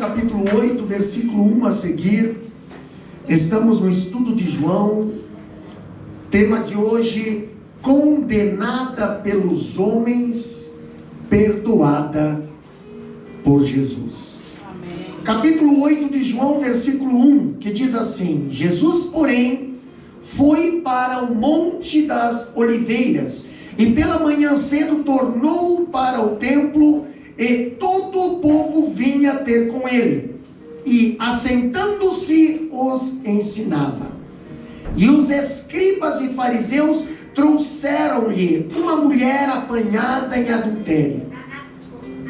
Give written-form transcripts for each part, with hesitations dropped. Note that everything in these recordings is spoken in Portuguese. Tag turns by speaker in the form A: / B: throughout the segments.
A: capítulo 8, versículo 1 a seguir. Estamos no estudo de João. Tema de hoje: condenada pelos homens, perdoada por Jesus. Amém. Capítulo 8 de João, versículo 1, que diz assim: Jesus, porém, foi para o Monte das Oliveiras, e pela manhã cedo tornou para o templo, e todo o povo vinha ter com ele, e assentando-se os ensinava. E os escribas e fariseus trouxeram-lhe uma mulher apanhada em adultério,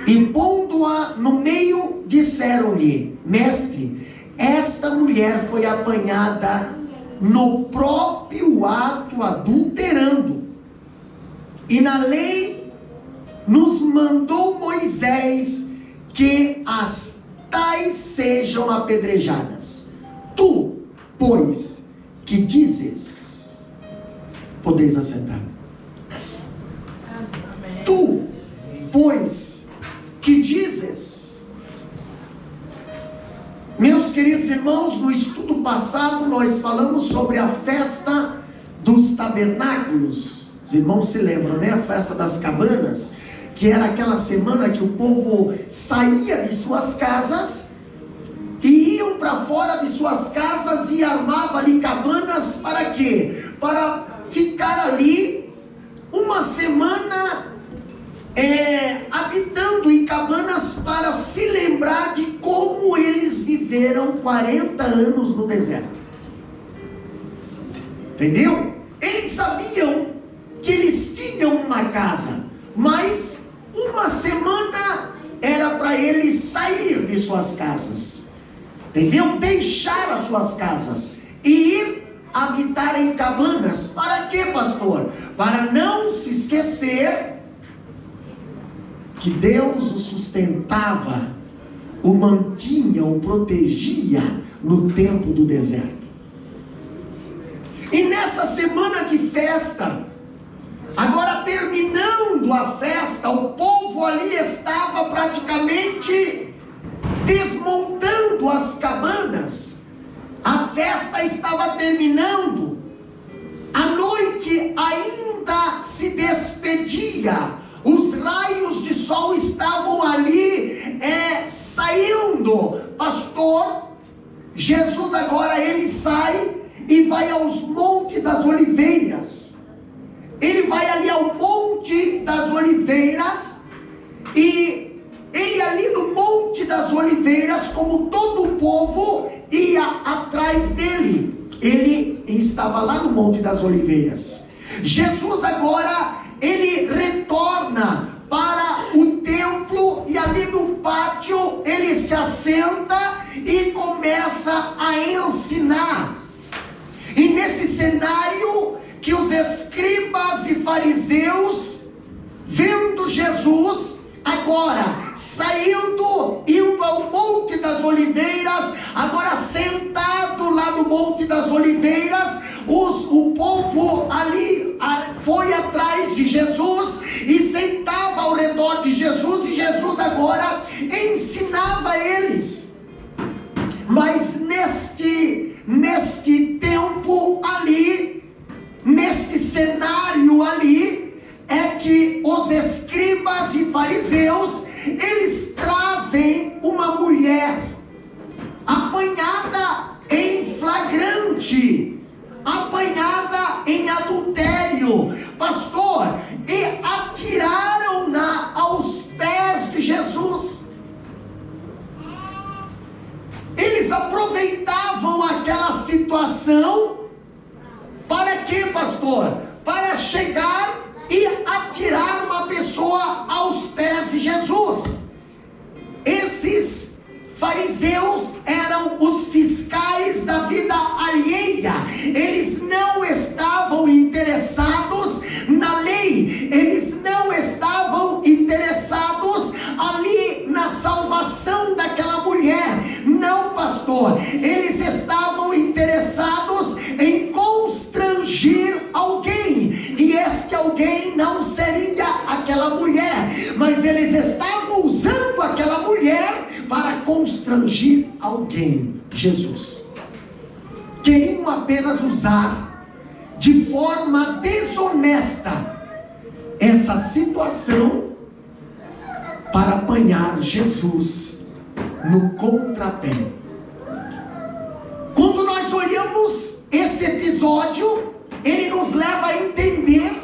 A: e pondo-a no meio, disseram-lhe: Mestre, esta mulher foi apanhada no próprio ato adulterando, e na lei nos mandou Moisés que as tais sejam apedrejadas. Tu, pois, que dizes? Podeis assentar. Amém. Tu, pois, que dizes? Meus queridos irmãos, no estudo passado nós falamos sobre a festa dos tabernáculos. Os irmãos se lembram, né? A festa das cabanas, que era aquela semana que o povo saía de suas casas e iam para fora de suas casas e armava ali cabanas. Para quê? Para ficar ali uma semana habitando em cabanas, para se lembrar de como eles viveram 40 anos no deserto. Entendeu? Eles sabiam que eles tinham uma casa, mas uma semana era para eles sair de suas casas, entendeu? Deixar as suas casas e ir habitar em cabanas. Para quê, pastor? Para não se esquecer que Deus o sustentava, o mantinha, o protegia no tempo do deserto. E nessa semana de festa, agora terminando a festa, o povo ali estava praticamente desmontando as cabanas. A festa estava terminando, a noite ainda se despedia, os raios de sol estavam ali saindo. Pastor, Jesus agora ele sai e vai aos Montes das Oliveiras. Ele vai ali ao Monte das Oliveiras, e ele ali no Monte das Oliveiras, como todo o povo ia atrás dele, ele estava lá no Monte das Oliveiras. Jesus agora, ele retorna para o templo, e ali no pátio, ele se assenta e começa a ensinar. E nesse cenário, que os escribas e fariseus, vendo Jesus agora saindo, indo ao Monte das Oliveiras, agora sentado lá no Monte das Oliveiras, o povo ali foi atrás de Jesus e sentava ao redor de Jesus, e Jesus agora ensinava eles. Mas neste tempo ali, neste cenário ali, é que os escribas e fariseus, eles trazem uma mulher apanhada em flagrante, apanhada em adultério, pastor, e atiraram-na aos pés de Jesus. Eles aproveitavam aquela situação. Para quê, pastor? Para chegar e atirar uma pessoa aos pés de Jesus. Esses fariseus eram os fiscais da vida alheia. Eles não estavam interessados na lei, eles não estavam interessados ali na salvação daquela mulher. Não, pastor, eles estavam interessados em constrangir alguém, e este alguém não seria aquela mulher, mas eles estavam usando aquela mulher para constrangir alguém, Jesus. Queriam apenas usar de forma desonesta essa situação para apanhar Jesus no contrapé. Quando nós olhamos esse episódio, ele nos leva a entender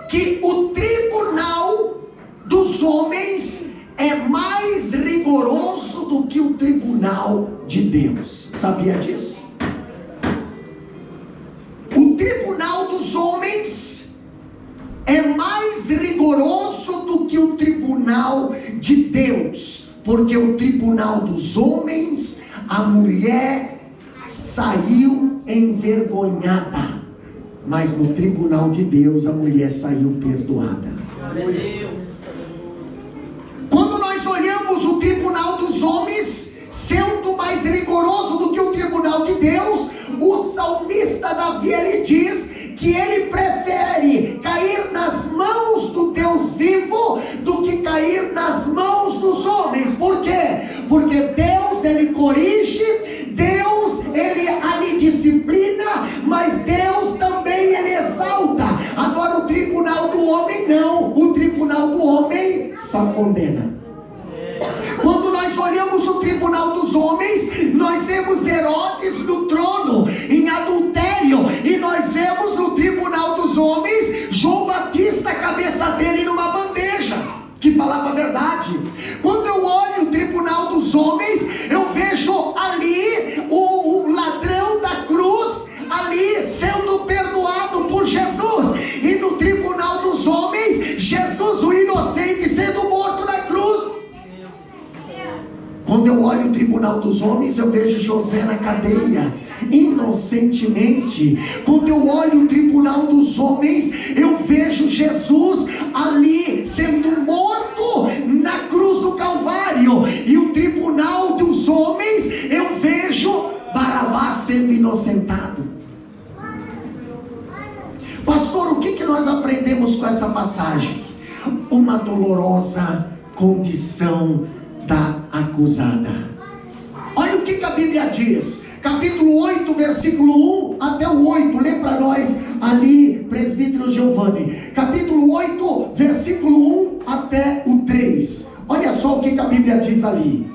A: que o tribunal dos homens é mais rigoroso do que o tribunal de Deus. Sabia disso? O tribunal dos homens é mais rigoroso do que o tribunal de Deus, porque o tribunal dos homens, a mulher saiu envergonhada, mas no tribunal de Deus a mulher saiu perdoada. Quando nós olhamos o tribunal dos homens sendo mais rigoroso do que o tribunal de Deus, o salmista Davi, ele diz que ele prefere cair nas mãos do Deus vivo do que cair nas mãos dos homens. Por quê? Porque Deus, ele corrige, Deus, ele ali disciplina, mas Deus também, ele exalta. Agora o tribunal do homem não, o tribunal do homem só condena. Quando nós olhamos o tribunal dos homens, nós vemos Herodes no trono, em adultério, e nós vemos no tribunal dos homens, João Batista, a cabeça dele numa bandeja, que falava a verdade. Quando eu olho o tribunal dos homens, eu vejo ali o ladrão da cruz, ali sendo perdoado por Jesus, e no tribunal dos homens, Jesus o inocente sendo morto na cruz. Quando eu olho o tribunal dos homens, eu vejo José na cadeia, inocentemente. Quando eu olho o tribunal dos homens, eu vejo Jesus ali sendo morto na cruz do Calvário. E o tribunal dos homens, eu vejo Barabás sendo inocentado. Pastor, o que nós aprendemos com essa passagem? Uma dolorosa condição da acusada. Olha o que a Bíblia diz, capítulo 8, versículo 1 até o 8, lê para nós ali, presbítero Giovanni, capítulo 8, versículo 1 até o 3, olha só o que a Bíblia diz ali.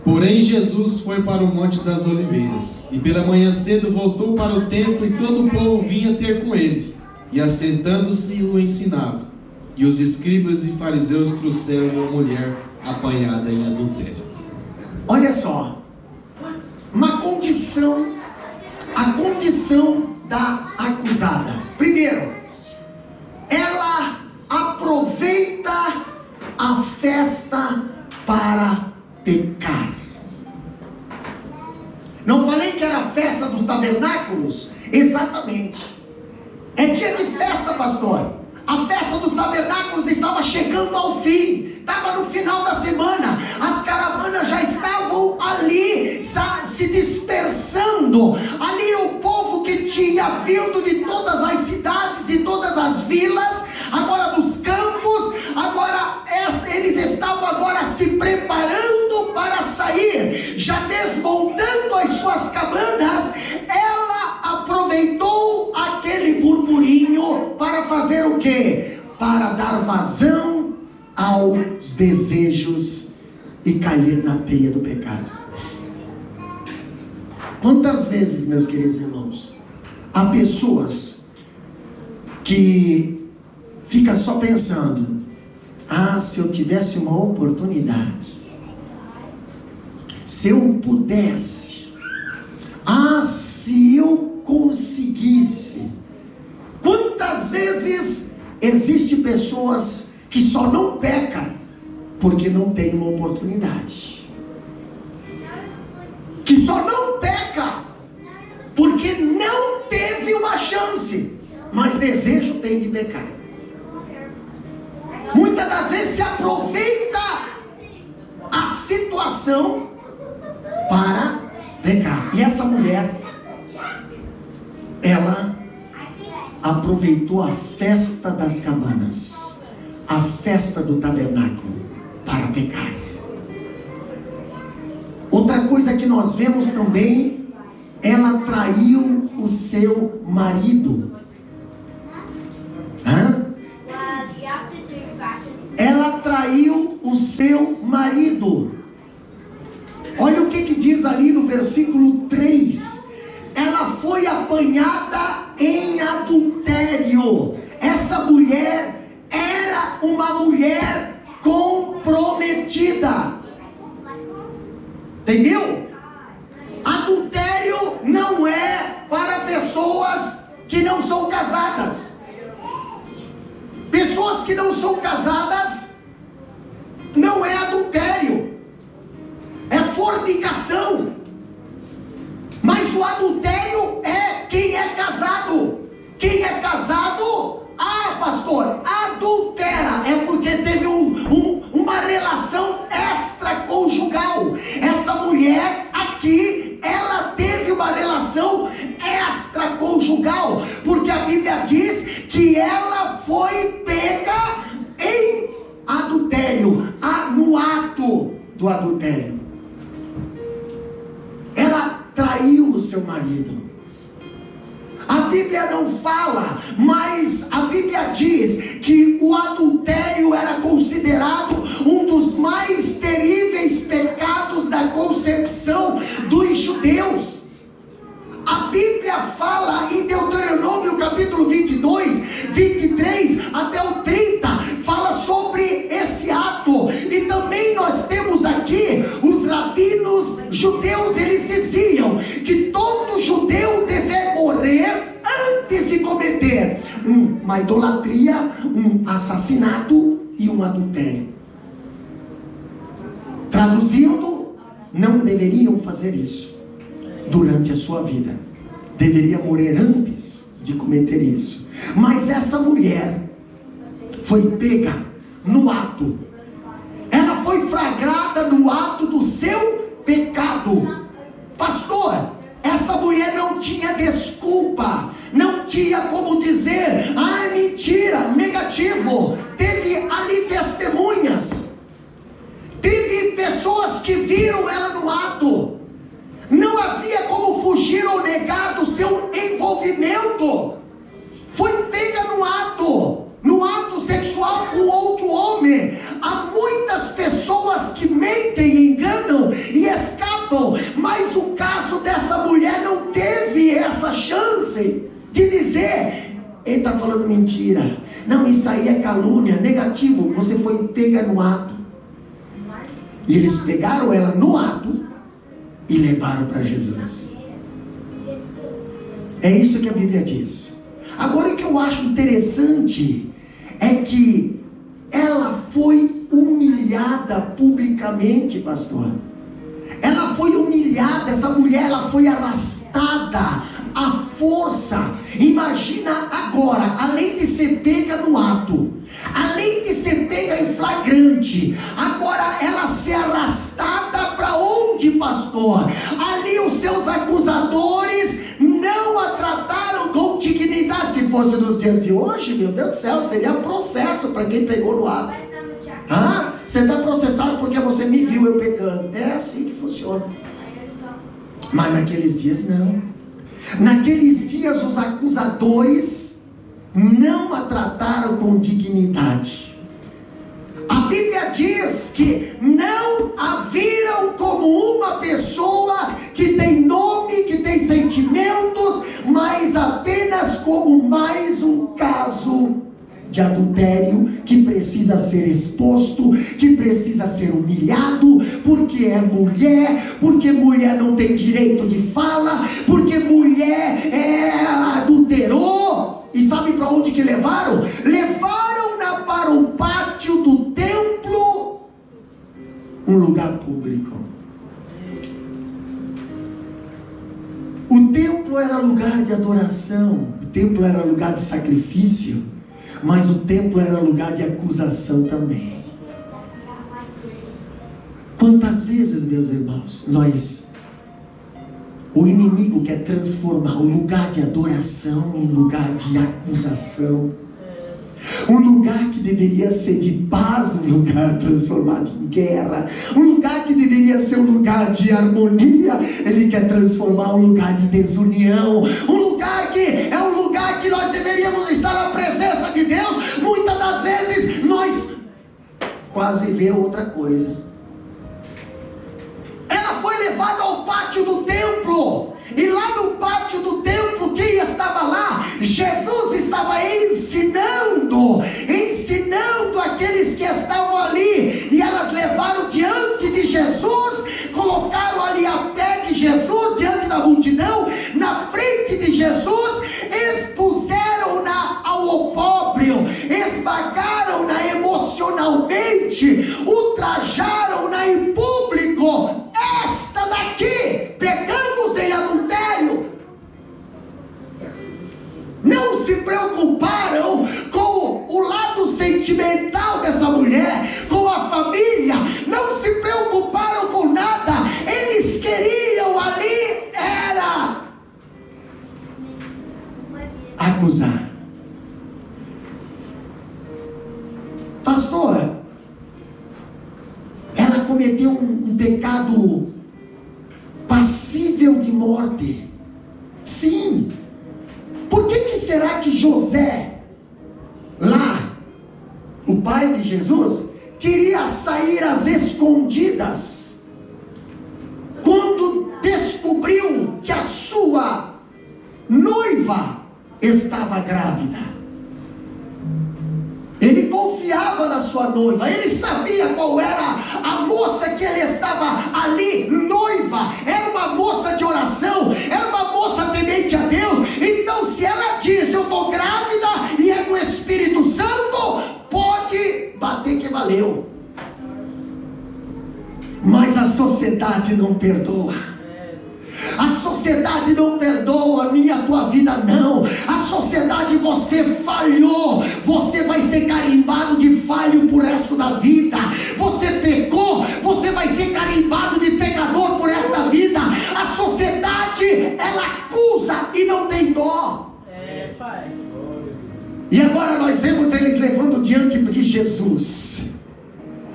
B: Porém Jesus foi para o Monte das Oliveiras, e pela manhã cedo voltou para o templo, e todo o povo vinha ter com ele, e assentando-se o ensinava. E os escribas e fariseus trouxeram uma mulher apanhada em adultério.
A: Olha só, uma condição, a condição da acusada. Primeiro, ela aproveita a festa para pecar. Não falei que era a festa dos tabernáculos? Exatamente. É dia de festa, pastor. A festa dos tabernáculos estava chegando ao fim, estava no final da semana, as caravanas já estavam ali se dispersando, ali o povo que tinha vindo de todas as cidades, de todas as vilas, agora dos campos, agora eles estavam agora se preparando para sair, já desmontando as suas cabanas. Ela aproveitou aquele burburinho para fazer o quê? Para dar vazão aos desejos e cair na teia do pecado. Quantas vezes, meus queridos irmãos, há pessoas que ficam só pensando: ah, se eu tivesse uma oportunidade, se eu pudesse, ah, se eu conseguisse. Quantas vezes existe pessoas que só não pecam porque não tem uma oportunidade, que só não peca porque não teve uma chance, mas desejo tem de pecar. Muitas das vezes se aproveita a situação para pecar. E essa mulher, ela aproveitou a festa das cabanas, a festa do tabernáculo, para pecar. Outra coisa que nós vemos também, ela traiu o seu marido. Ela traiu o seu marido. Olha o que diz ali no versículo 3. Ela foi apanhada em adultério. Essa mulher era uma mulher comprometida. Entendeu? Adultério não é para pessoas que não são casadas. Pessoas que não são casadas não é adultério, é fornicação. Mas o adultério é quem é casado. Quem é casado, pastor, adultera, é porque teve uma relação extraconjugal. Essa mulher aqui, ela teve uma relação extraconjugal, porque a Bíblia diz que ela foi pega em adultério, no ato do adultério. Ela traiu o seu marido. A Bíblia não fala, mas a Bíblia diz que o adultério era considerado um dos mais terríveis pecados da concepção dos judeus. A Bíblia fala em Deuteronômio capítulo 22, 23 até o 30, fala sobre esse ato. E também nós temos aqui os rabinos judeus, eles diziam que todo judeu deve morrer antes de cometer uma idolatria, um assassinato e um adultério. Traduzindo, não deveriam fazer isso durante a sua vida, deveria morrer antes de cometer isso. Mas essa mulher foi pega no ato, ela foi flagrada no ato do seu pecado. Pastor, essa mulher não tinha desculpa, não tinha como dizer, mentira, negativo. Teve ali testemunhas, teve pessoas que viram ela no ato. Não havia como fugir ou negar do seu envolvimento. Foi pega no ato sexual com outro homem. Há muitas pessoas que mentem, enganam e escapam, mas o caso dessa mulher não teve essa chance de dizer, ele está falando mentira, não, isso aí é calúnia, negativo. Você foi pega no ato. E eles pegaram ela no ato e levaram para Jesus. É isso que a Bíblia diz. Agora, o que eu acho interessante é que ela foi humilhada publicamente, pastor. Ela foi humilhada, essa mulher, ela foi arrastada à força. Imagina agora, além de ser pega no ato, além de ser pega em flagrante, agora ela ser arrastada para onde, pastor? Ali os seus acusadores não a trataram com dignidade. Se fosse nos dias de hoje, meu Deus do céu, seria processo para quem pegou no ato. Você está processado porque você me viu eu pecando. É assim que funciona. Mas naqueles dias não. Naqueles dias os acusadores não a trataram com dignidade. A Bíblia diz que não a viram como uma pessoa que tem nome, que tem sentimentos, mas apenas como mais um caso de adultério que precisa ser exposto, que precisa ser humilhado, porque é mulher, porque mulher não tem direito de fala, porque mulher adulterou. E sabe para onde que levaram? Levaram-na para o pátio do templo, um lugar público. O templo era lugar de adoração, o templo era lugar de sacrifício, mas o templo era lugar de acusação também. Quantas vezes, meus irmãos, o inimigo quer transformar o lugar de adoração em lugar de acusação. Um lugar que deveria ser de paz, um lugar transformado em guerra. Um lugar que deveria ser um lugar de harmonia, ele quer transformar um lugar de desunião. Um lugar que é um lugar que nós deveríamos estar na presença de Deus. Muitas das vezes nós quase vê outra coisa. Ela foi levada ao pátio do templo. E lá no pátio do templo, quem estava lá? Jesus estava ensinando aqueles que estavam ali. E elas levaram diante de Jesus, colocaram ali a pé de Jesus, diante da multidão, na frente de Jesus, expuseram-na ao opróbrio, esmagaram-na emocionalmente, ultrajaram-na em público. Esta daqui, pegamos em adultério. Não se preocuparam com o lado sentimental dessa mulher, com a família, não se preocuparam com nada. Eles queriam ali era acusar. Pastor, ela cometeu um pecado passível de morte. Sim. Por que será que José, lá, o pai de Jesus, queria sair às escondidas, quando descobriu que a sua noiva estava grávida? Ele confiava na sua noiva, ele sabia qual era a moça que ele estava ali, noiva. Era uma moça de oração, era uma moça temente a Deus. Então, se ela diz, eu estou grávida e é do Espírito Santo, pode bater que valeu. Mas a sociedade não perdoa. A sociedade não perdoa a minha e a tua vida, não. A sociedade, você falhou, você vai ser carimbado de falho por resto da vida. Você pecou, você vai ser carimbado de pecador por esta vida. A sociedade, ela acusa e não tem dó. Pai. E agora nós vemos eles levando diante de Jesus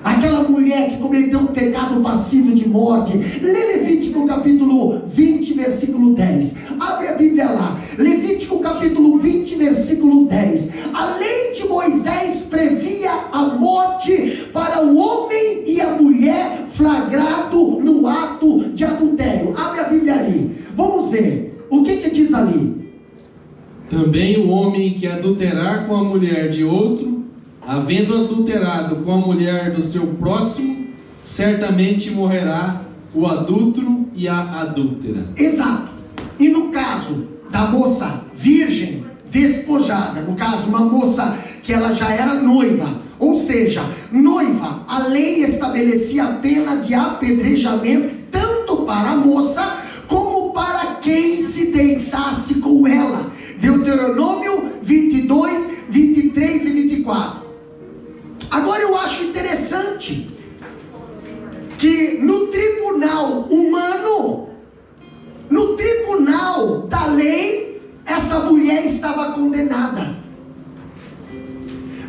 A: aquela mulher que cometeu um pecado passivo de morte. Lê Levítico capítulo 20, versículo 10. Abre a Bíblia lá. Levítico capítulo 20, versículo 10. A lei de Moisés previa a morte para o homem e a mulher flagrado no ato de adultério. Abre a Bíblia ali. Vamos ver. O que diz ali?
B: Também o homem que adulterar com a mulher de outro, havendo adulterado com a mulher do seu próximo, certamente morrerá o adúltero e a adúltera.
A: Exato. E no caso da moça virgem, despojada, no caso uma moça que ela já era noiva, ou seja, noiva, a lei estabelecia a pena de apedrejamento tanto para a moça como para quem se deitasse com ela. Deuteronômio 22, 23 e 24. Agora eu acho interessante que no tribunal humano, no tribunal da lei, essa mulher estava condenada.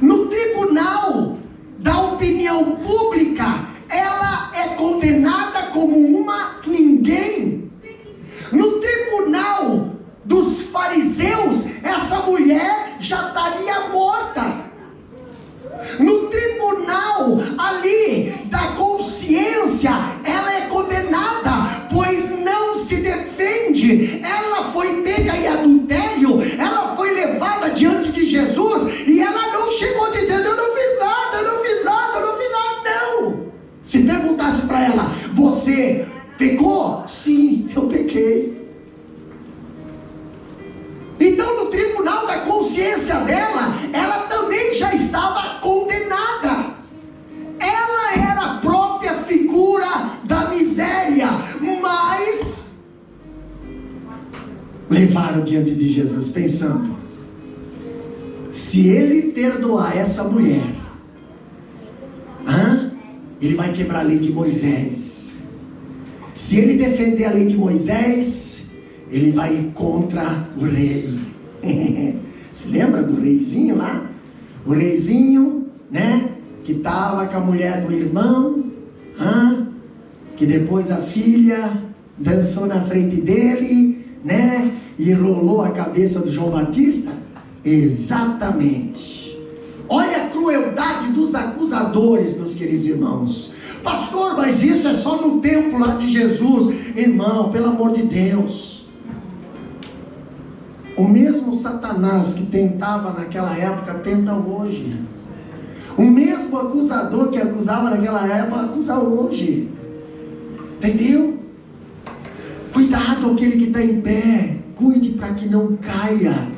A: No tribunal da opinião pública, ela é condenada como uma ninguém. No tribunal dos fariseus, essa mulher já estaria morta. No tribunal ali da consciência, ela é condenada, pois não se defende. Ela foi pega em adultério, ela foi levada diante de Jesus, e ela não chegou dizendo, eu não fiz nada, eu não fiz nada, eu não fiz nada. Não. Se perguntasse para ela, você pecou? Sim, eu pequei. Então no tribunal da consciência dela, ela também já estava condenada. Ela era a própria figura da miséria, mas levaram diante de Jesus pensando, se ele perdoar essa mulher, ele vai quebrar a lei de Moisés. Se ele defender a lei de Moisés, ele vai contra o rei. Se lembra do reizinho lá? O reizinho, né? Que estava com a mulher do irmão, que depois a filha dançou na frente dele, né? E rolou a cabeça do João Batista. Exatamente. Olha a crueldade dos acusadores, meus queridos irmãos. Pastor, mas isso é só no templo lá de Jesus. Irmão, pelo amor de Deus. O mesmo Satanás que tentava naquela época, tenta hoje. O mesmo acusador que acusava naquela época, acusa hoje. Entendeu? Cuidado, aquele que está em pé. Cuide para que não caia.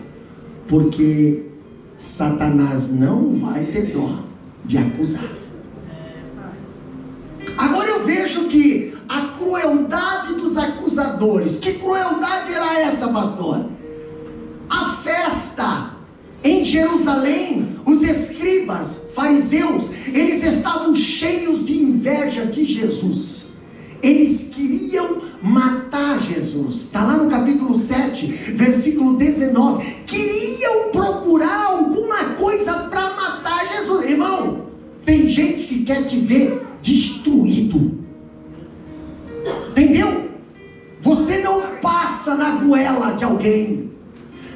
A: Porque Satanás não vai ter dó de acusar. Agora eu vejo que a crueldade dos acusadores. Que crueldade era essa, pastor? A festa em Jerusalém, os escribas, fariseus, eles estavam cheios de inveja de Jesus. Eles queriam matar Jesus. Está lá no capítulo 7, versículo 19. Queriam procurar alguma coisa para matar Jesus. Irmão, tem gente que quer te ver destruído. Entendeu? Você não passa na goela de alguém.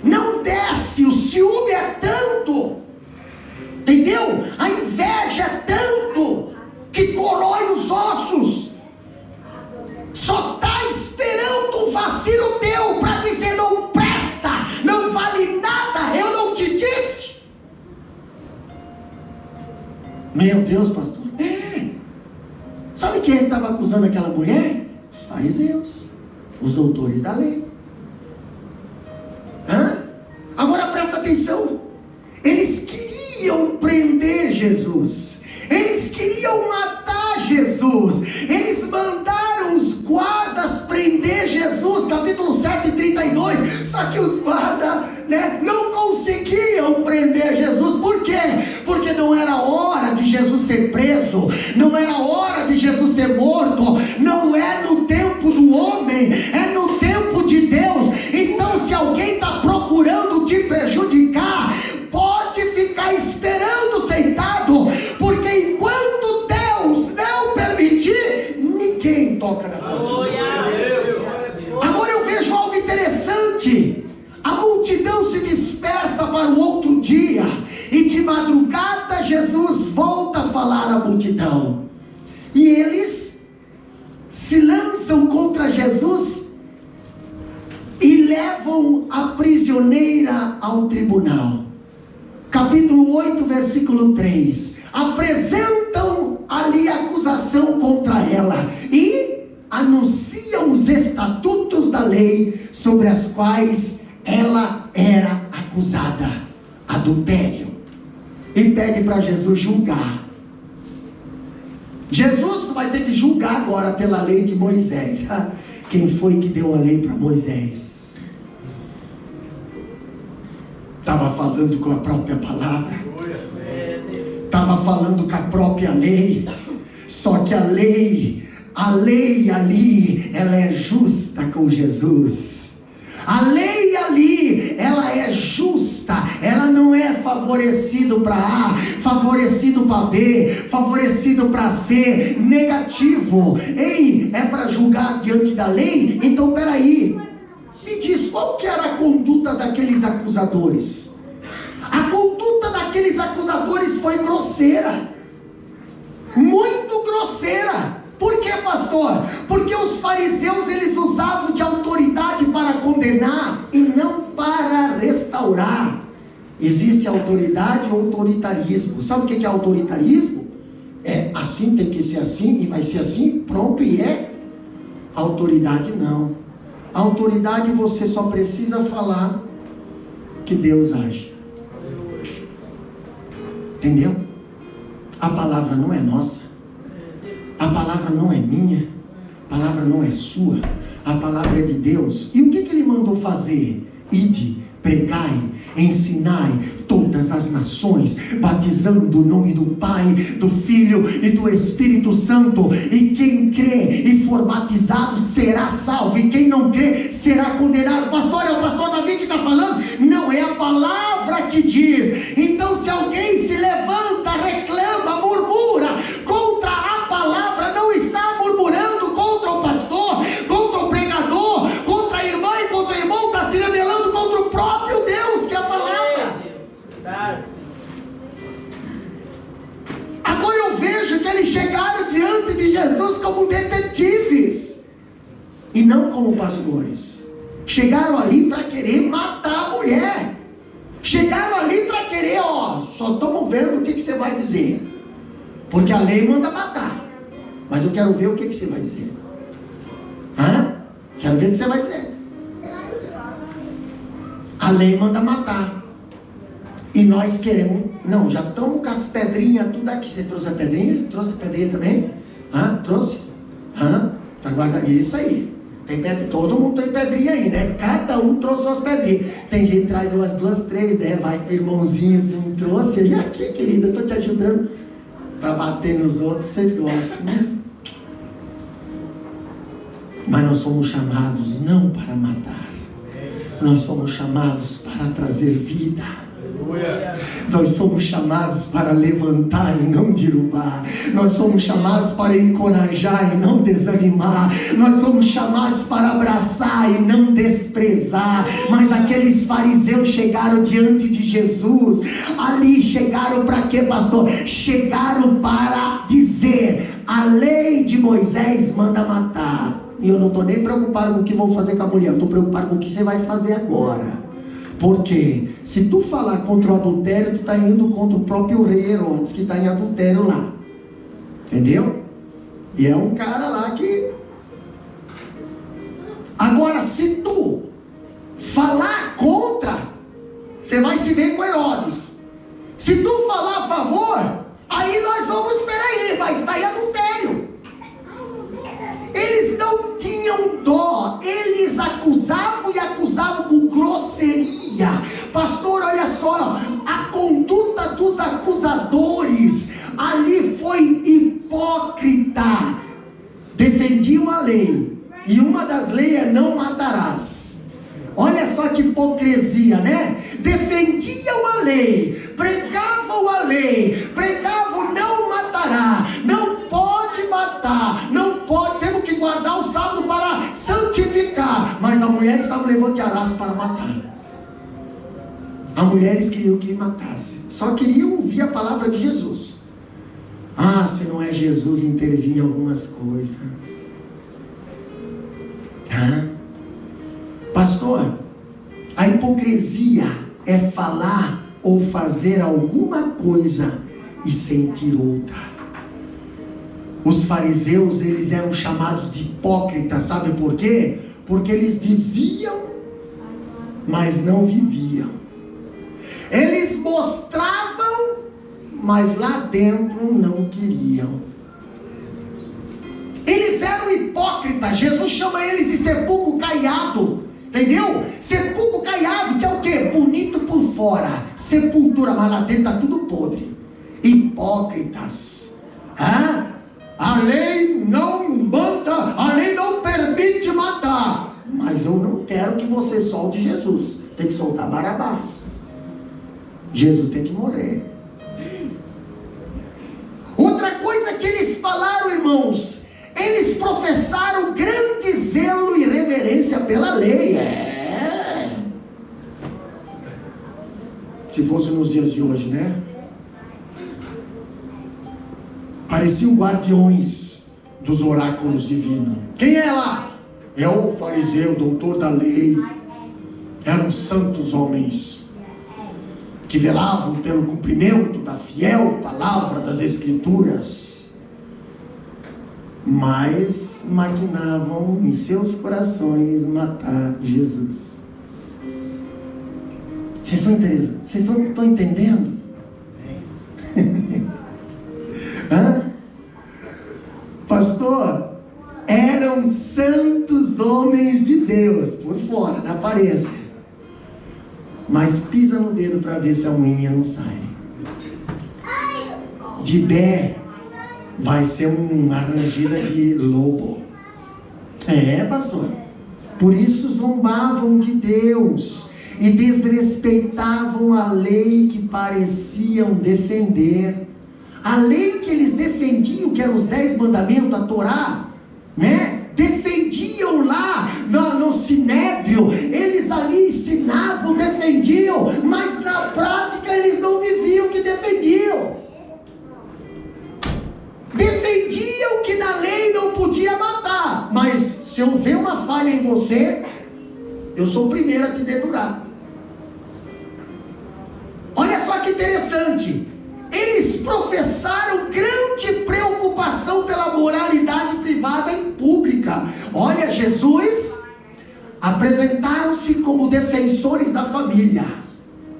A: Não desce, o ciúme é tanto, entendeu? A inveja é tanto, que corrói os ossos. Só está esperando um vacilo teu, para dizer não presta, não vale nada, eu não te disse. Meu Deus, pastor. Sabe quem estava acusando aquela mulher? Os fariseus, os doutores da lei. Agora presta atenção. Eles queriam prender Jesus. Eles queriam matar Jesus. Eles mandaram os guardas prender Jesus. Capítulo 7, 32. Só que os guardas, não conseguiam prender Jesus. Por quê? Porque não era hora de Jesus ser preso. Não era hora de Jesus ser morto. Não é no tempo do homem, é no tempo de Deus. Então, se alguém está procurando te prejudicar, pode ficar esperando sentado, porque enquanto Deus não permitir, ninguém toca na tua vida. Agora eu vejo algo interessante. A multidão se dispersa para o outro dia, e de madrugada Jesus volta a falar à multidão, e eles se lançam contra Jesus e levam a prisioneira ao tribunal. Capítulo 8, versículo 3. Apresentam ali a acusação contra ela e anunciam os estatutos da lei sobre as quais ela era acusada: adultério. E pede para Jesus julgar. Jesus não vai ter que julgar agora pela lei de Moisés. Quem foi que deu a lei para Moisés? Estava falando com a própria palavra. Estava falando com a própria lei. Só que a lei ali, ela é justa com Jesus. A lei ali, ela é justa. Ela não é favorecido para A, favorecido para B, favorecido para C, negativo. Ei, é para julgar diante da lei? Então peraí, me diz, qual que era a conduta daqueles acusadores? A conduta daqueles acusadores foi grosseira, muito grosseira. Por que, pastor? Porque os fariseus, eles usavam de autoridade para condenar e não para restaurar. Existe autoridade e autoritarismo. Sabe o que é autoritarismo? É assim, tem que ser assim, e vai ser assim, pronto, e é. Autoridade não. Autoridade você só precisa falar que Deus age. Entendeu? A palavra não é nossa. A palavra não é minha, a palavra não é sua, a palavra é de Deus. E o que Ele mandou fazer? Ide, pregai, ensinai todas as nações, batizando o nome do Pai, do Filho e do Espírito Santo. E quem crê e for batizado será salvo, e quem não crê será condenado. Pastor, é o pastor Davi que está falando? Não, é a palavra que diz. Então, se alguém chegaram ali para querer matar a mulher. Chegaram ali para querer, só estamos vendo o que você vai dizer. Porque a lei manda matar. Mas eu quero ver o que você vai dizer. Quero ver o que você vai dizer. A lei manda matar. E nós queremos. Não, já estamos com as pedrinhas tudo aqui. Você trouxe a pedrinha? Trouxe a pedrinha também? Trouxe? Tá guardando. Isso aí. Tem pedra, todo mundo tem pedrinha aí, né? Cada um trouxe suas pedrinhas. Tem gente que traz umas 2, 3, né? Vai que o irmãozinho não trouxe. E aqui, querida, eu estou te ajudando para bater nos outros. Vocês gostam, né? Mas nós somos chamados não para matar. Nós somos chamados para trazer vida. Nós somos chamados para levantar e não derrubar. Nós somos chamados para encorajar e não desanimar. Nós somos chamados para abraçar e não desprezar. Mas aqueles fariseus chegaram diante de Jesus. Ali chegaram para quê, pastor? Chegaram para dizer: a lei de Moisés manda matar. E eu não estou nem preocupado com o que vão fazer com a mulher. Eu estou preocupado com o que você vai fazer agora. Porque se tu falar contra o adultério, tu está indo contra o próprio rei Herodes, que está em adultério lá. Entendeu? E é um cara lá que... Agora, se tu falar contra, você vai se ver com Herodes. Se tu falar a favor, aí nós vamos, peraí, vai estar em adultério. Eles não tinham dó, eles acusavam e acusavam com grosseria. Pastor, olha só, a conduta dos acusadores ali foi hipócrita. Defendiam a lei, e uma das leis é não matarás. Olha só que hipocrisia, né? Defendiam a lei, pregavam a lei, pregavam não matará, não pode matar, não pode, temos que guardar o sábado para santificar. Mas a mulher estava levando Arás para matar. As mulheres queriam que matasse, só queriam ouvir a palavra de Jesus. Se não é Jesus intervir em algumas coisas. Pastor, a hipocrisia é falar ou fazer alguma coisa e sentir outra. Os fariseus, eles eram chamados de hipócritas, sabe por quê? Porque eles diziam, mas não viviam. Eles mostravam, mas lá dentro não queriam. Eles eram hipócritas. Jesus chama eles de sepulcro caiado. Entendeu? Sepulcro caiado, que é o quê? Bonito por fora, sepultura, mas lá dentro está tudo podre. Hipócritas. A lei não manda, a lei não permite matar. Mas eu não quero que você solte Jesus. Tem que soltar Barabás. Jesus tem que morrer. Outra coisa que eles falaram, irmãos, eles professaram grande zelo e reverência pela lei. Se fosse nos dias de hoje, né? Pareciam guardiões dos oráculos divinos. Quem é lá? É o fariseu, doutor da lei. Eram santos homens que velavam pelo cumprimento da fiel palavra das Escrituras, mas maquinavam em seus corações matar Jesus. Vocês estão entendendo? Pastor, eram santos homens de Deus, por fora, na aparência, mas pisa no dedo para ver se a unha não sai. De Bé vai ser uma rangida de lobo. Pastor. Por isso zombavam de Deus e desrespeitavam a lei que pareciam defender. A lei que eles defendiam, que eram os 10 mandamentos, a Torá, né? Defendiam lá no Sinédrio, eles ali ensinavam, defendiam, mas na prática eles não viviam o que defendiam. Defendiam que na lei não podia matar, mas se houver uma falha em você, eu sou o primeiro a te dedurar. Olha só que interessante, eles professaram grande preocupação pela moralidade privada e pública. Olha, Jesus, apresentaram-se como defensores da família.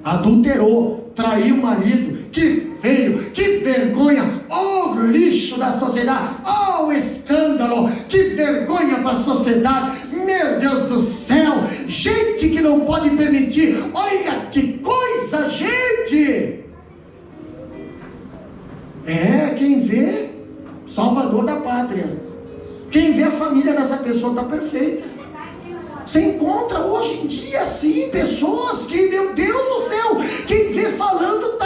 A: Adulterou, traiu o marido, que feio, que vergonha, oh lixo da sociedade, oh escândalo, que vergonha para a sociedade, meu Deus do céu, gente que não pode permitir, olha que coisa, gente. Quem vê, salvador da pátria, quem vê a família dessa pessoa está perfeita. Você encontra hoje em dia assim, pessoas que, meu Deus do céu, quem vê falando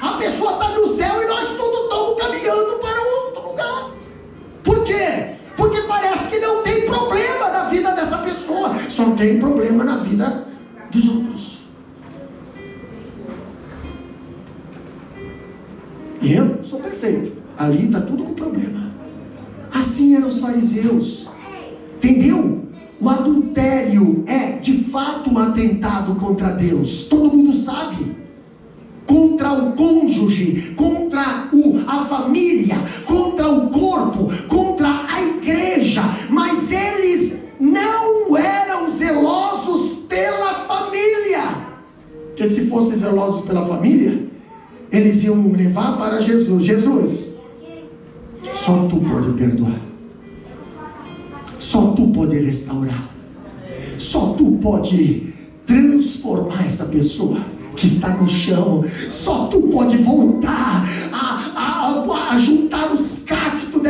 A: a pessoa está no céu e nós todos estamos caminhando para outro lugar. Por quê? Porque parece que não tem problema na vida dessa pessoa, só tem problema na vida dos outros. Eu sou perfeito, ali está tudo com problema. Assim eram os fariseus, entendeu? O adultério é de fato um atentado contra Deus, todo mundo sabe, contra o cônjuge, contra a família, contra o corpo, contra a igreja. Mas eles não eram zelosos pela família, porque se fossem zelosos pela família, eles iam levar para Jesus. Jesus, só tu pode perdoar, só tu pode restaurar, só tu pode transformar essa pessoa que está no chão, só tu pode voltar a juntar os cactos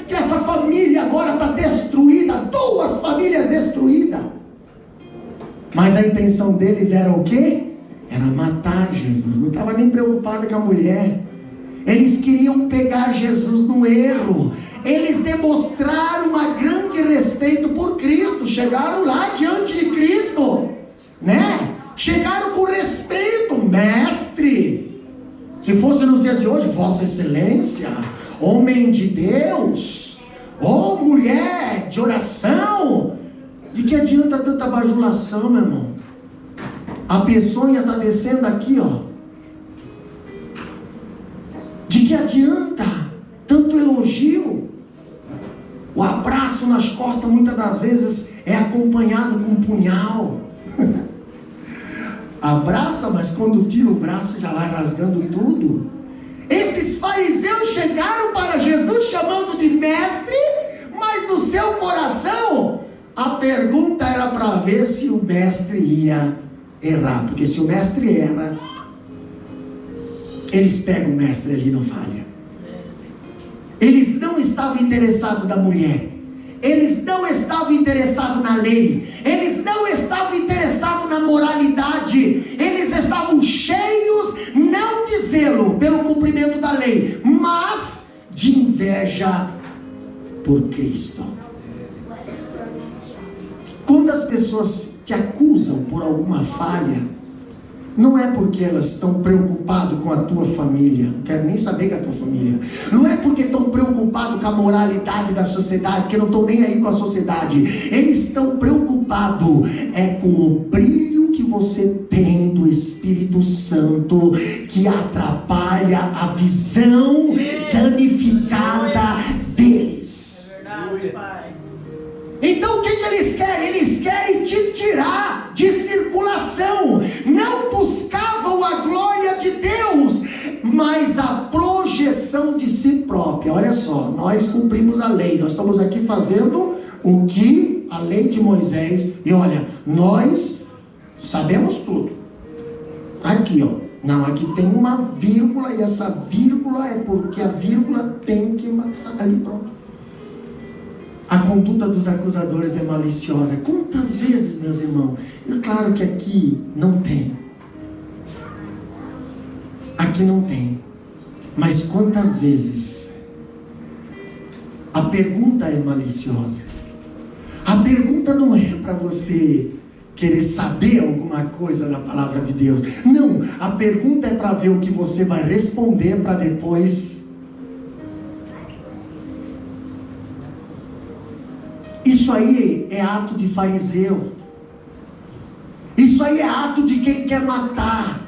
A: que essa família agora está destruída, 2 famílias destruídas. Mas a intenção deles era o quê? Era matar Jesus, não estava nem preocupado com a mulher. Eles queriam pegar Jesus no erro. Eles demonstraram um grande respeito por Cristo, chegaram lá diante de Cristo, né? Chegaram com respeito, mestre. Se fosse nos dias de hoje, Vossa Excelência, homem de Deus, ou mulher de oração, de que adianta tanta bajulação, meu irmão? A peçonha está descendo aqui, ó. De que adianta tanto elogio? O abraço nas costas muitas das vezes é acompanhado com um punhal. Abraça, mas quando tira o braço já vai rasgando tudo. Esses fariseus chegaram para Jesus chamando de mestre, mas no seu coração a pergunta era para ver se o mestre ia errar, porque se o mestre erra, eles pegam o mestre ali, não falha. Eles não estavam interessados na mulher, eles não estavam interessados na lei, eles não estavam interessados na moralidade, eles estavam cheios não de zelo pelo cumprimento da lei, mas de inveja por Cristo. Quando as pessoas te acusam por alguma falha, não é porque elas estão preocupadas com a tua família, não quero nem saber com a tua família, não é porque estão preocupados com a moralidade da sociedade, porque não estão nem aí com a sociedade, eles estão preocupados com o brilho que você tem do Espírito Santo, que atrapalha a visão danificada deles.
C: Verdade, Pai.
A: Então o que eles querem? Eles querem te tirar de circulação. Não buscavam a glória de Deus, mas a projeção de si própria. Olha só, nós cumprimos a lei, nós estamos aqui fazendo o que a lei de Moisés, e olha, nós sabemos tudo. Aqui ó, não, aqui tem uma vírgula, e essa vírgula é porque a vírgula tem que matar ali, pronto. A conduta dos acusadores é maliciosa. Quantas vezes, meus irmãos? É claro que aqui não tem. Aqui não tem. Mas quantas vezes a pergunta é maliciosa? A pergunta não é para você querer saber alguma coisa da palavra de Deus. Não, a pergunta é para ver o que você vai responder para depois. Isso aí é ato de fariseu. Isso aí é ato de quem quer matar.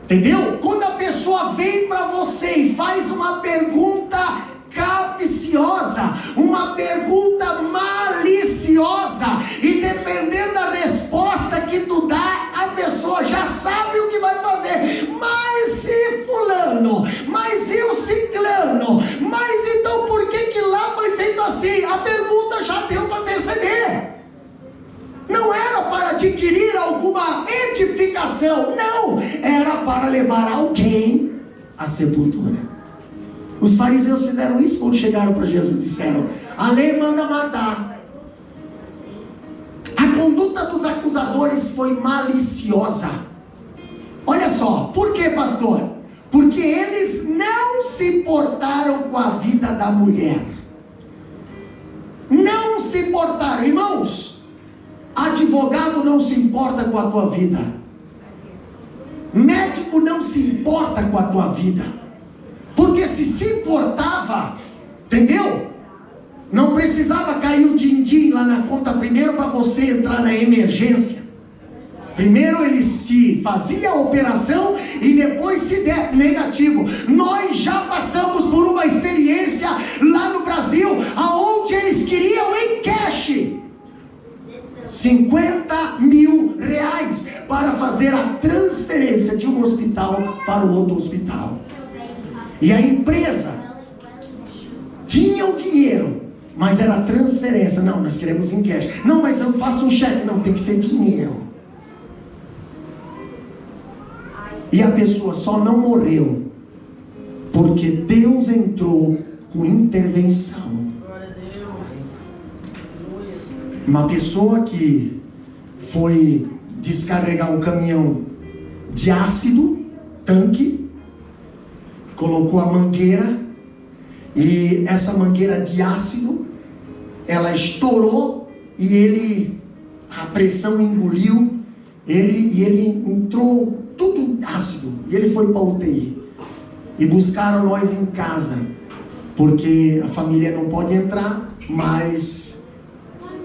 A: Entendeu? Quando a pessoa vem para você e faz uma pergunta capciosa, uma pergunta maliciosa, e dependendo da resposta que tu dá, a pessoa já sabe o que vai fazer. Mas se fulano, mas e o ciclano, mas então por que lá foi feito assim? A pergunta já deu para perceber. Não era para adquirir alguma edificação, não, era para levar alguém à sepultura. Os fariseus fizeram isso quando chegaram para Jesus e disseram: a lei manda matar. A conduta dos acusadores foi maliciosa. Olha só, por que, pastor? Porque eles não se importaram com a vida da mulher. Não se importaram, irmãos. Advogado não se importa com a tua vida. Médico não se importa com a tua vida. Porque se importava, entendeu? Não precisava cair o din-din lá na conta primeiro para você entrar na emergência. Primeiro eles te faziam a operação e depois se der negativo. Nós já passamos por uma experiência lá no Brasil, aonde eles queriam em cash 50 mil reais para fazer a transferência de um hospital para o outro hospital. E a empresa tinha o dinheiro, mas era transferência. Não, nós queremos em cash. Não, mas eu faço um cheque. Não, tem que ser dinheiro. E a pessoa só não morreu porque Deus entrou com intervenção. Uma pessoa que foi descarregar um caminhão de ácido, tanque, colocou a mangueira, e essa mangueira de ácido, ela estourou, e a pressão engoliu, ele entrou tudo ácido, e ele foi para a UTI, e buscaram nós em casa, porque a família não pode entrar, mas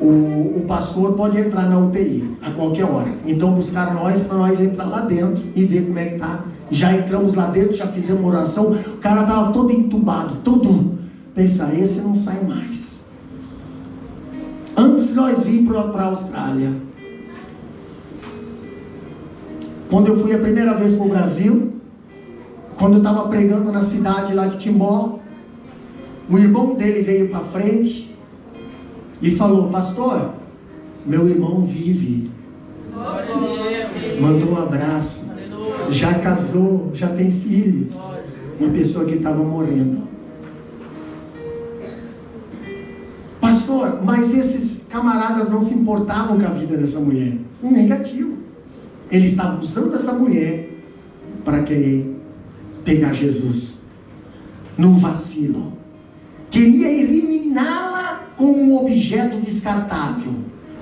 A: o pastor pode entrar na UTI a qualquer hora. Então buscaram nós para nós entrar lá dentro e ver como é que está. Já entramos lá dentro, já fizemos uma oração. O cara estava todo entubado, todo. Pensar, esse não sai mais. Antes de nós vir para a Austrália, quando eu fui a primeira vez para o Brasil, quando eu estava pregando na cidade lá de Timbó, o irmão dele veio para frente e falou: pastor, meu irmão vive. Mandou um abraço. Já casou, já tem filhos. Uma pessoa que estava morrendo. Pastor, mas esses camaradas não se importavam com a vida dessa mulher. Negativo. Eles estavam usando essa mulher para querer pegar Jesus no vacilo. Queria eliminá-la com um objeto descartável.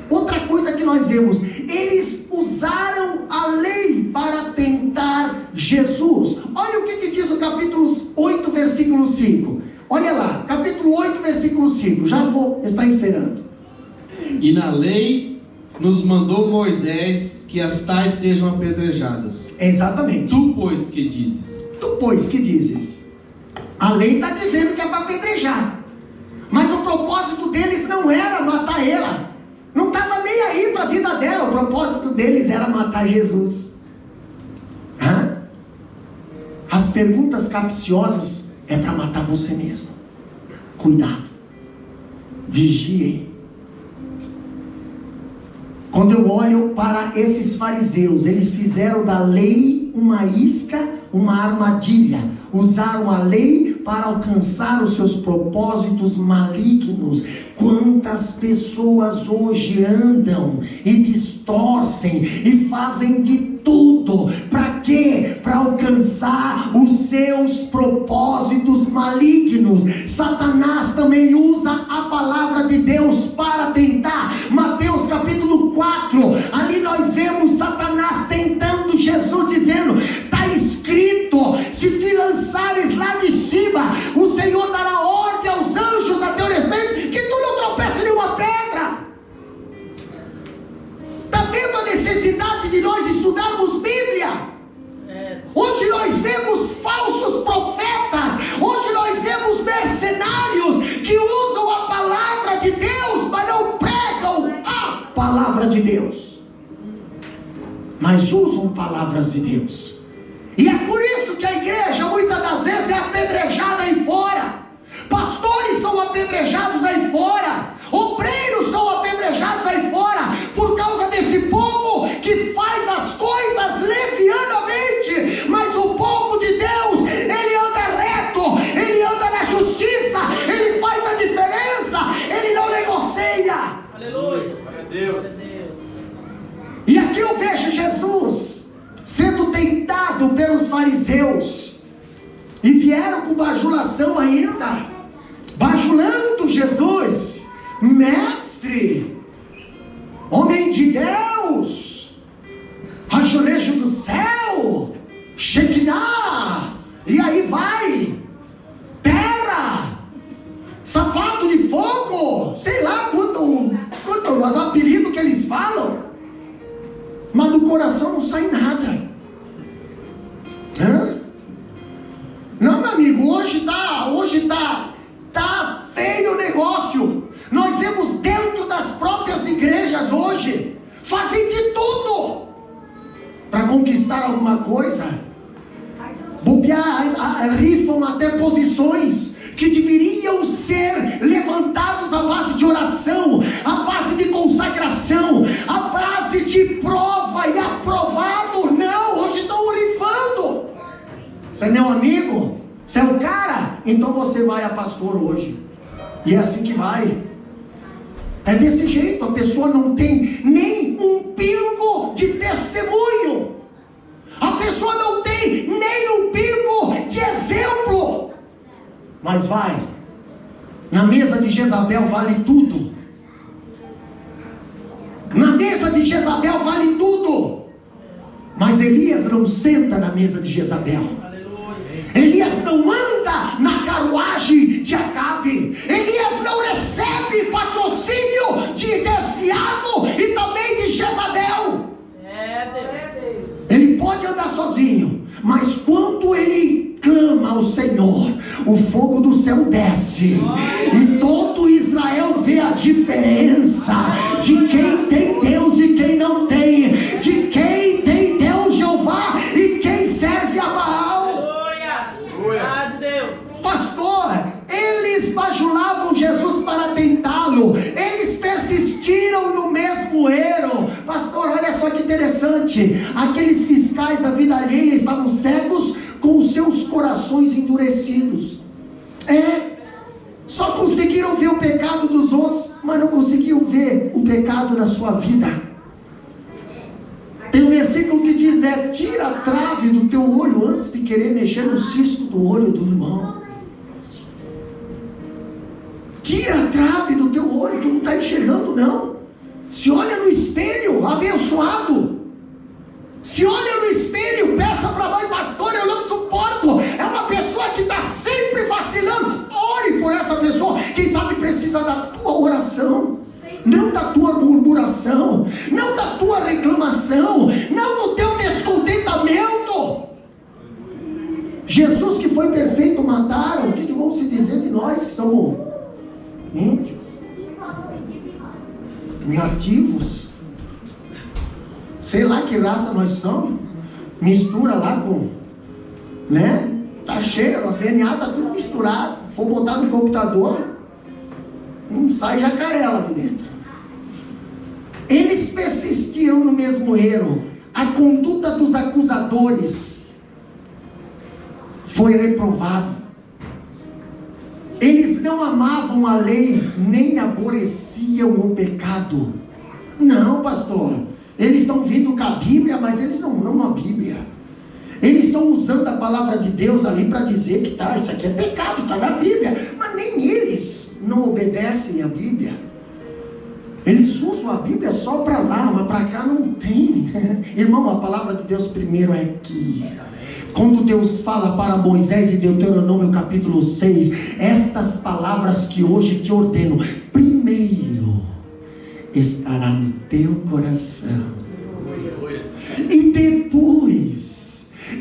A: Outra coisa que nós vemos, eles usaram a lei para tentar Jesus. Olha o que diz o capítulo 8, versículo 5. Olha lá, capítulo 8, versículo 5. Já vou estar encerrando.
B: E na lei nos mandou Moisés que as tais sejam apedrejadas.
A: Exatamente.
B: Tu, pois, que dizes?
A: Tu, pois, que dizes? A lei está dizendo que é para apedrejar. Mas o propósito deles não era matar ela. Não estava nem aí para a vida dela. O propósito deles era matar Jesus. As perguntas capciosas é para matar você mesmo. Cuidado. Vigiem. Quando eu olho para esses fariseus, eles fizeram da lei uma isca, uma armadilha. Usaram a lei para alcançar os seus propósitos malignos. Quantas pessoas hoje andam e distorcem e fazem de tudo. Para quê? Para alcançar os seus propósitos malignos. Satanás também usa a palavra de Deus para tentar. Mateus capítulo 4, ali nós vemos Satanás tentando Jesus, dizendo: está escrito, se te lançares lá de cima, o Senhor dará ordem aos anjos a teu respeito, que tu não tropeces em uma pedra. Está vendo a necessidade de nós estudarmos Bíblia. Onde nós vemos falsos profetas, onde nós vemos mercenários que usam a palavra de Deus, mas não pregam a palavra de Deus, mas usam palavras de Deus. E é por isso que a igreja muitas das vezes é apedrejada aí fora. Pastores são apedrejados aí fora, obreiros são apedrejados aí fora, por causa desse povo que faz as coisas levianamente. Mas o povo de Deus, ele anda reto, ele anda na justiça, ele faz a diferença, ele não negocia.
C: Aleluia. Glória a Deus.
A: E aqui eu vejo Jesus sendo tentado pelos fariseus, e vieram com bajulação ainda, bajulando Jesus: mestre, homem de Deus, azulejo do céu, Shekinah, e aí vai, terra, sapato de fogo, sei lá quanto os apelidos que eles falam, mas do coração não sai nada. Não, meu amigo, hoje tá feio o negócio. Nós vemos dentro das próprias igrejas hoje, fazem de tudo para conquistar alguma coisa, bobear, rifam até posições que deveriam ser levantados à base de oração, à base de consagração, à base de prova e aprovado. Não, hoje estão rifando. Você é meu amigo? Você é o cara? Então você vai a pastor hoje. E é assim que vai. É desse jeito. A pessoa não tem nem um pingo de testemunho. A pessoa não tem nem um pingo de exemplo. Mas vai. Na mesa de Jezabel vale tudo. Na mesa de Jezabel vale tudo. Mas Elias não senta na mesa de Jezabel. Elias não anda na carruagem de Acabe. Elias não recebe patrocínio de desviado e também de Jezabel. Ele pode andar sozinho, mas quando ele clama ao Senhor, o fogo do céu desce, e todo Israel vê a diferença de quem tem Deus e quem não tem, de quem tem Deus Jeová e quem serve a Baal. Pastor, eles bajulavam Jesus para tentá-lo, eles persistiram no mesmo erro. Pastor, olha só que interessante, aqueles fiscais da vida alheia estavam cegos com os seus corações endurecidos. Só conseguiram ver o pecado dos outros, mas não conseguiam ver o pecado na sua vida. Tem um versículo que diz, tira a trave do teu olho antes de querer mexer no cisto do olho do irmão. Tira a trave do teu olho, tu não está enxergando não. Se olha no espelho, abençoado. Se olha no espelho, peça para mãe, pastor, eu não suporto. É uma pessoa que está sempre vacilando. Ore por essa pessoa. Quem sabe precisa da tua oração, não da tua murmuração, não da tua reclamação, não do teu descontentamento. Jesus, que foi perfeito, mataram. O que vão se dizer de nós que somos índios, nativos, sei lá que raça nós somos, mistura lá com, tá cheio, as DNA tá tudo misturado. For botar no computador, não sai jacaré lá de dentro. Eles persistiram no mesmo erro. A conduta dos acusadores foi reprovada. Eles não amavam a lei, nem aborreciam o pecado. Não, pastor, eles estão vindo com a Bíblia, mas eles não amam a Bíblia. Eles estão usando a palavra de Deus ali para dizer que isso aqui é pecado, está na Bíblia. Mas nem eles não obedecem a Bíblia. Eles usam a Bíblia só para lá, mas para cá não tem. Irmão, a palavra de Deus primeiro é aqui. Quando Deus fala para Moisés em Deuteronômio capítulo 6, estas palavras que hoje te ordeno, primeiro estará no teu coração. E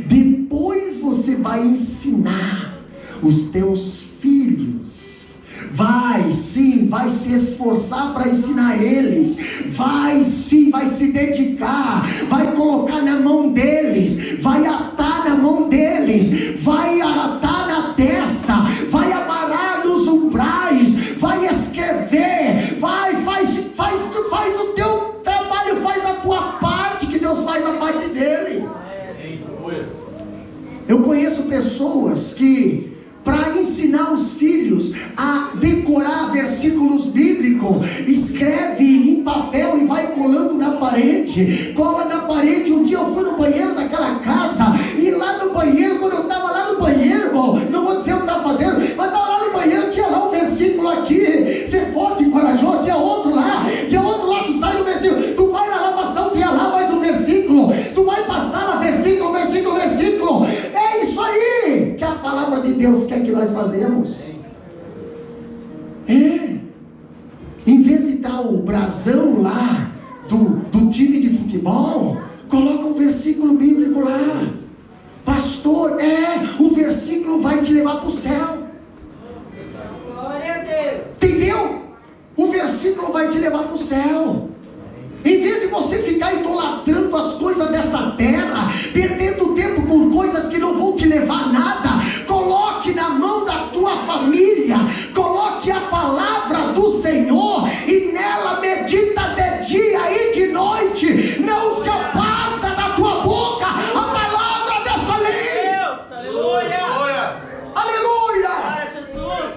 A: depois você vai ensinar os teus filhos. Vai se esforçar para ensinar eles. Vai se dedicar. Vai colocar na mão deles. Vai atar na mão deles. Vai atar na testa. Vai amarrar nos umbrais. Vai escrever. Faz o teu trabalho. Faz a tua parte, que Deus faz a parte dele. Eu conheço pessoas que, para ensinar os filhos a decorar versículos bíblicos, escreve em papel e vai colando na parede, cola na parede. Um dia eu fui no banheiro daquela casa, e lá no banheiro, quando eu estava lá no banheiro, não vou dizer o que estava fazendo, mas estava lá no banheiro, tinha lá um versículo aqui, ser forte e corajoso, tinha outro lá, tu sai do versículo, tu vai na lavação, tinha lá mais um versículo, tu vai passar na versículo, é isso aí que a palavra de Deus quer que nós fazemos. Em vez de dar o brasão lá do time de futebol, coloca um versículo bíblico lá. Pastor, o versículo vai te levar para o céu.
D: Glória a Deus.
A: Entendeu? O versículo vai te levar para o céu. Em vez de você ficar idolatrando as coisas dessa terra, perdendo tempo com coisas que não vão te levar a nada, coloque na mão da tua família, coloque a palavra do Senhor, e nela medita de dia e de noite. Não se aparta da tua boca a palavra dessa lei.
D: Deus, aleluia.
A: Aleluia.
D: Jesus.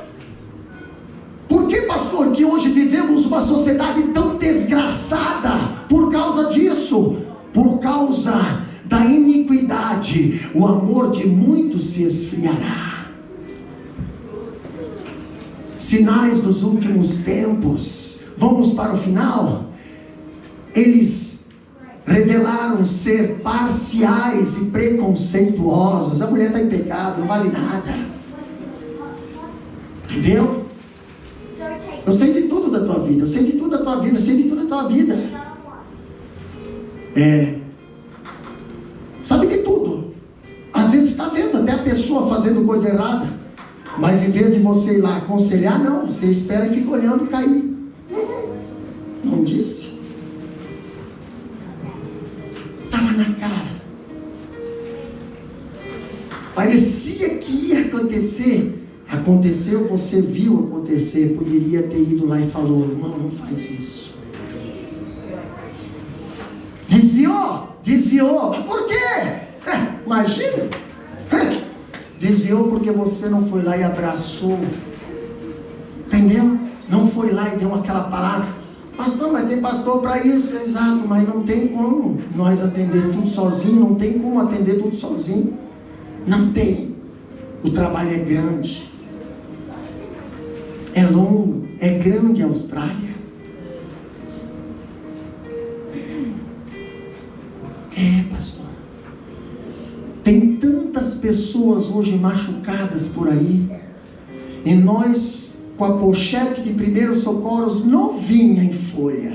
A: Por que, pastor, que hoje vivemos uma sociedade tão desgraçada por causa disso? Por causa da iniquidade, o amor de muitos se esfriará. Sinais dos últimos tempos. Vamos para o final. Eles revelaram ser parciais e preconceituosos. A mulher está em pecado, não vale nada. Entendeu? Eu sei de tudo da tua vida, eu sei de tudo da tua vida, eu sei de tudo da tua vida. Sabe de tudo. Às vezes está vendo até a pessoa fazendo coisa errada, mas em vez de você ir lá aconselhar, não, você espera e fica olhando cair. Não disse. Estava na cara. Parecia que ia acontecer. Aconteceu, você viu acontecer. Poderia ter ido lá e falou: irmão, não faz isso. Desviou. Por quê? Imagina. Desviou porque você não foi lá e abraçou. Entendeu? Não foi lá e deu aquela palavra. Pastor, mas tem pastor para isso. Exato, mas não tem como nós atender tudo sozinho. Não tem como atender tudo sozinho. Não tem. O trabalho é grande. É longo. É grande a Austrália. Pastor. Tem tantas pessoas hoje machucadas por aí. E nós, com a pochete de primeiros socorros novinha em folha.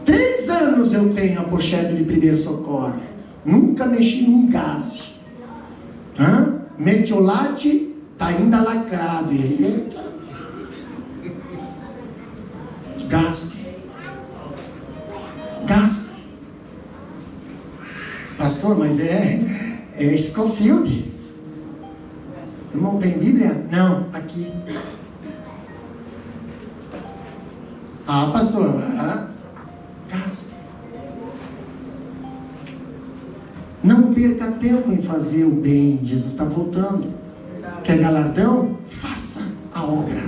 A: 3 anos eu tenho a pochete de primeiro socorro. Nunca mexi num gás. Metiolate está ainda lacrado. Eita. Gaste. Pastor, mas é Scofield. Irmão, tem Bíblia? Não, aqui. Pastor, gaste. Não perca tempo em fazer o bem. Jesus está voltando. Quer galardão? Faça a obra.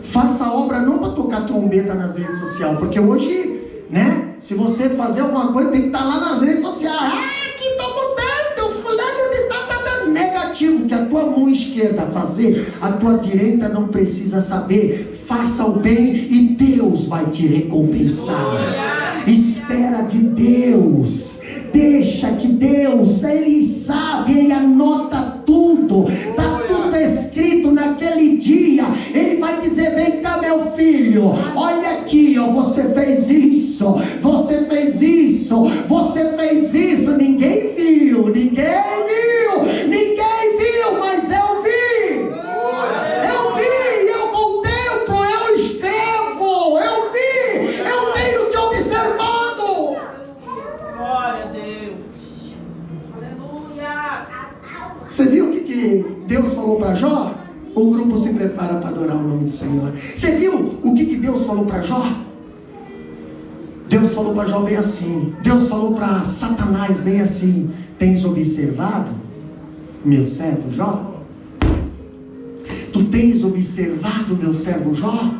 A: Faça a obra não para tocar trombeta nas redes sociais, porque hoje, se você fazer alguma coisa, tem que estar lá nas redes sociais. Que está mudando, o fulano está negativo. Que a tua mão esquerda fazer, a tua direita não precisa saber. Faça o bem e Deus vai te recompensar. Espera de Deus. Deixa que Deus, Ele sabe, Ele anota tudo. Está tudo escrito naquele dia. Ele vai dizer: vem cá, meu filho, olha aqui, você fez isso, Deus falou para Jó? O grupo se prepara para adorar o nome do Senhor. Você viu o que Deus falou para Jó? Deus falou para Jó bem assim. Deus falou para Satanás bem assim: tens observado meu servo Jó? Tu tens observado meu servo Jó?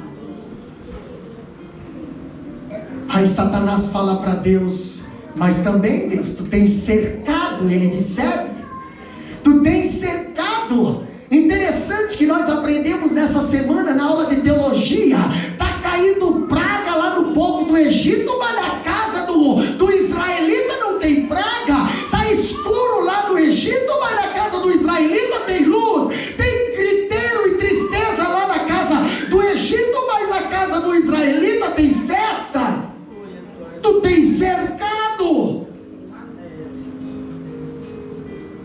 A: Aí Satanás fala para Deus: mas também, Deus, tu tens cercado ele de sebe. Tu tens cercado. Interessante que nós aprendemos nessa semana na aula de teologia. Está caindo praga lá no povo do Egito, mas na casa do israelita não tem praga. Está escuro lá no Egito, mas na casa do israelita tem luz. Tem griteiro e tristeza lá na casa do Egito, mas na casa do israelita tem festa. Tu tens cercado.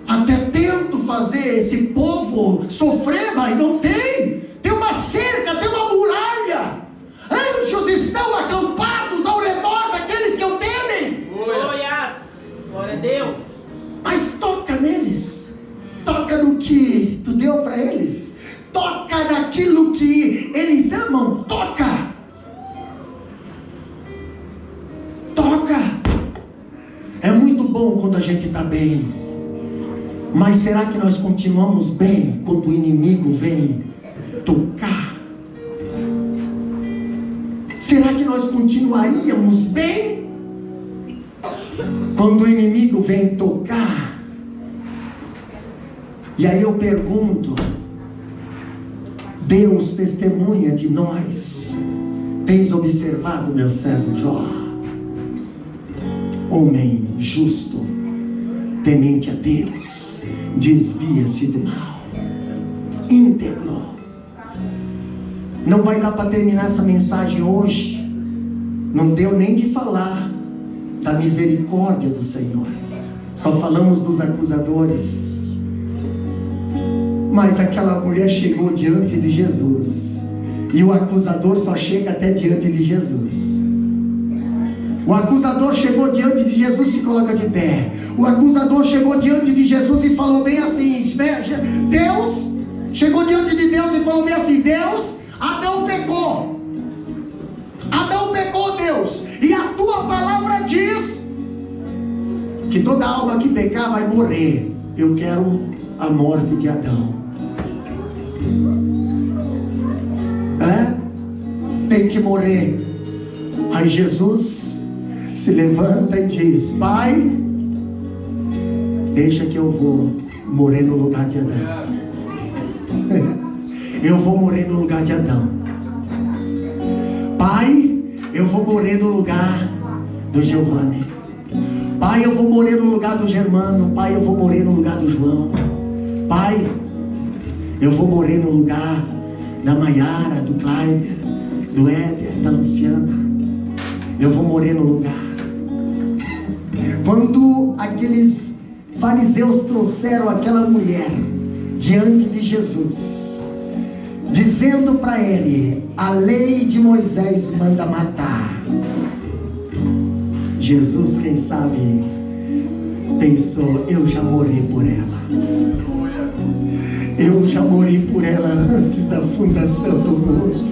A: Até tento fazer esse povo sofrer, mas não tem. Tem uma cerca, tem uma muralha. Anjos estão acampados ao redor daqueles que o temem.
D: Glória a Deus.
A: Mas toca neles. Toca no que tu deu para eles. Toca naquilo que eles amam. Toca. É muito bom quando a gente está bem. Mas será que nós continuamos bem quando o inimigo vem tocar? Será que nós continuaríamos bem quando o inimigo vem tocar? E aí eu pergunto: Deus testemunha de nós. Tens observado meu servo Jó? Homem justo, temente a Deus, desvia-se do mal, íntegro. Não vai dar para terminar essa mensagem hoje. Não deu nem de falar da misericórdia do Senhor. Só falamos dos acusadores. Mas aquela mulher chegou diante de Jesus, e o acusador só chega até diante de Jesus. O acusador chegou diante de Jesus e se coloca de pé. O acusador chegou diante de Jesus e falou bem assim: Deus, chegou diante de Deus e falou bem assim: Deus, Adão pecou. Adão pecou, Deus. E a tua palavra diz que toda alma que pecar vai morrer. Eu quero a morte de Adão. Tem que morrer. Aí Jesus se levanta e diz: Pai, deixa que eu vou morrer no lugar de Adão. Eu vou morrer no lugar de Adão. Pai, eu vou morrer no lugar do Giovanni. Pai, eu vou morrer no lugar do Germano. Pai, eu vou morrer no lugar do João. Pai, eu vou morrer no lugar da Maiara, do Clyber, do Éder, da Luciana. Eu vou morrer no lugar. Quando aqueles fariseus trouxeram aquela mulher diante de Jesus, dizendo para ele: a lei de Moisés manda matar. Jesus, quem sabe, pensou: eu já morri por ela. Eu já morri por ela antes da fundação do mundo.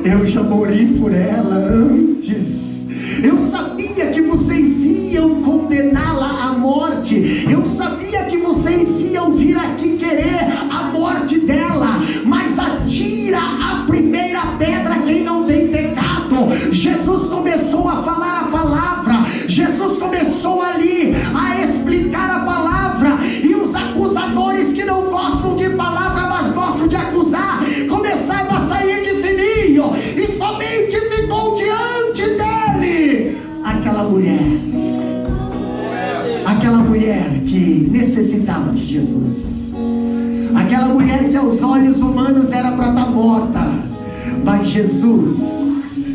A: Eu já morri por ela antes. Eu sabia que vocês iam condená-la à morte. Eu sabia que vocês iam vir aqui querer a morte dela. Mas atira a primeira pedra quem não tem pecado. Jesus começou a falar a palavra. Jesus começou ali a explicar a palavra. E os acusadores que não gostam de palavra, mas gostam de acusar, começaram a sair de fininho. E somente ficou diante dele aquela mulher que necessitava de Jesus, aquela mulher que aos olhos humanos era para estar morta, mas Jesus,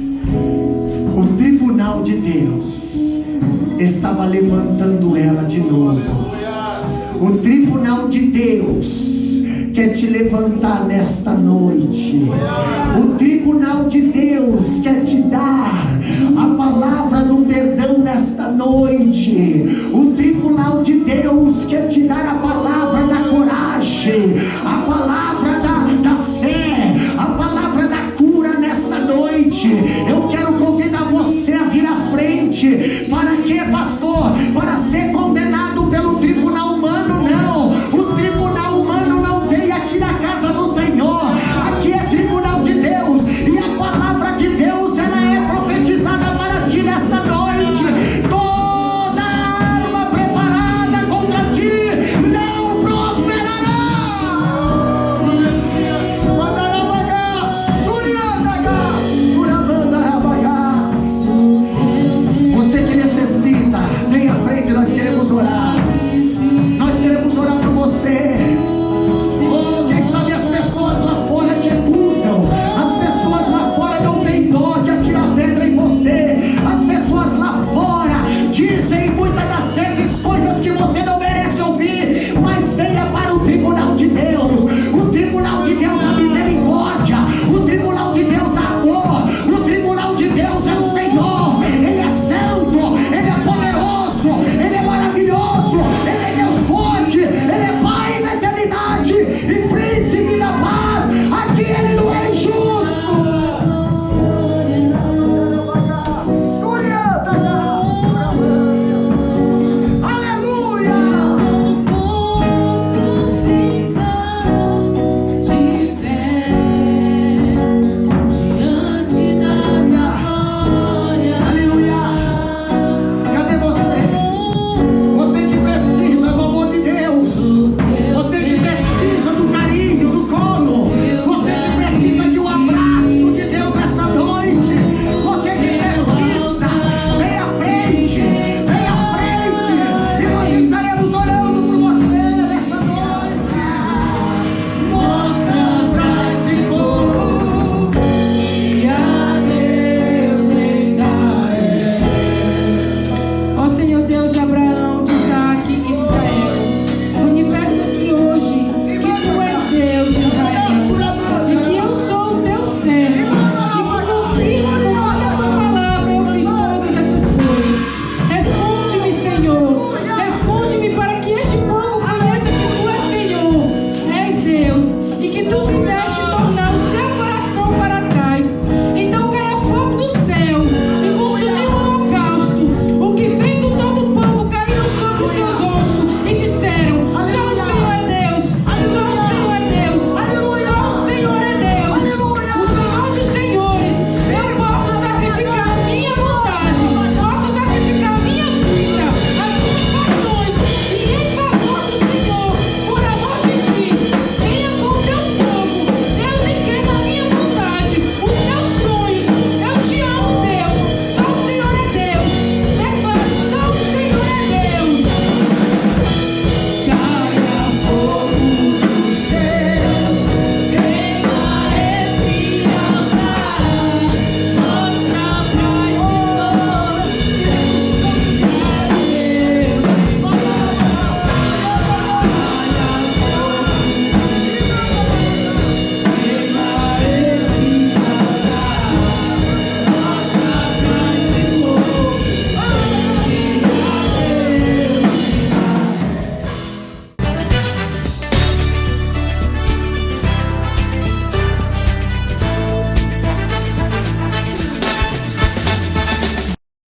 A: o tribunal de Deus, estava levantando ela de novo. O tribunal de Deus quer te levantar nesta noite. O tribunal de Deus quer te dar